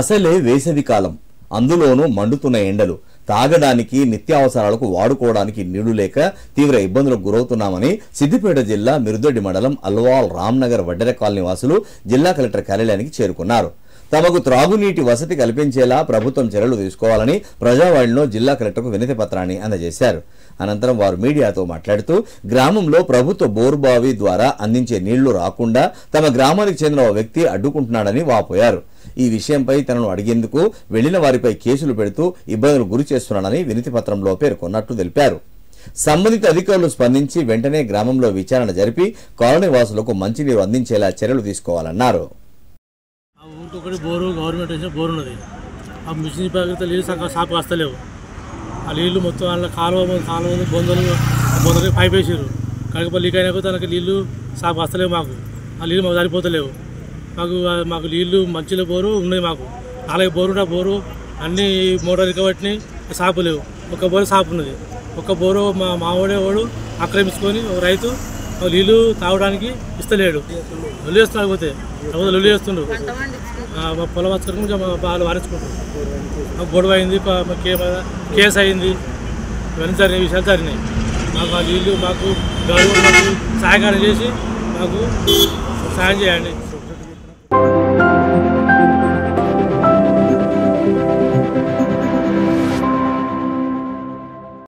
అసలే వేసవి కాలం, అందులోనూ మండుతున్న ఎండలు, తాగడానికి నిత్యావసరాలకు వాడుకోవడానికి నీళ్లు లేక తీవ్ర ఇబ్బందులకు గురవుతున్నామని సిద్దిపేట జిల్లా మిరుదొడ్డి మండలం అల్వాల్ రామ్నగర్ వడ్డెర కాలనీ వాసులు జిల్లా కలెక్టర్ కార్యాలయానికి చేరుకున్నారు. తమకు త్రాగునీటి వసతి కల్పించేలా ప్రభుత్వం చర్యలు తీసుకోవాలని ప్రజావాణిలో జిల్లా కలెక్టర్కు వినతి పత్రాన్ని అందజేశారు. అనంతరం వారు మీడియాతో మాట్లాడుతూ గ్రామంలో ప్రభుత్వ బోర్బావి ద్వారా అందించే నీళ్లు రాకుండా తమ గ్రామానికి చెందిన ఓ వ్యక్తి అడ్డుకుంటున్నాడని వాపోయారు. ఈ విషయంపై తనను అడిగేందుకు వెళ్లిన వారిపై కేసులు పెడుతూ ఇబ్బందులు గురి చేస్తున్నాడని వినతి పత్రంలో పేర్కొన్నట్టు తెలిపారు. సంబంధిత అధికారులు స్పందించి వెంటనే గ్రామంలో విచారణ జరిపి కాలనీ వాసులకు మంచినీరు అందించేలా చర్యలు తీసుకోవాలన్నారు. బోరు గవర్నమెంట్ వేసిన బోరు ఉన్నది. ఆ మిషన్ ప్యాకెట్ నీళ్ళు సాపు వస్తలేవు. ఆ నీళ్ళు మొత్తం వాళ్ళ కాలువ బొందలు పైప్ వేసారు. కడప లీక్ అయినా తనకి నీళ్ళు సాపు వస్తలేవు. మాకు ఆ నీళ్ళు మాకు సరిపోతలేవు. మాకు నీళ్ళు మంచిలో బోరు ఉన్నాయి. మాకు 4 బోరు ఉంటే బోరు అన్ని మోటార్ కాబట్టి సాపు లేవు. ఒక బోరు సాపు ఉన్నది. ఒక బోరు మావాడే వాడు ఆక్రమించుకొని ఒక రైతు నీళ్ళు తాగడానికి ఇస్తలేడు. లొల్లి చేస్తున్నాడు. పోతే లొల్లి చేస్తుండ్రు. మా పొలం వచ్చి వాళ్ళు వారించుకుంటారు. మాకు గొడవ అయింది, కేసు అయింది. ఇవన్నీ జరిగిన విషయాలు జరిగినాయి. మాకు ఆ నీళ్ళు మాకు గవర్నమెంట్ మాకు సహాయకారం చేసి మాకు సాయం చేయండి.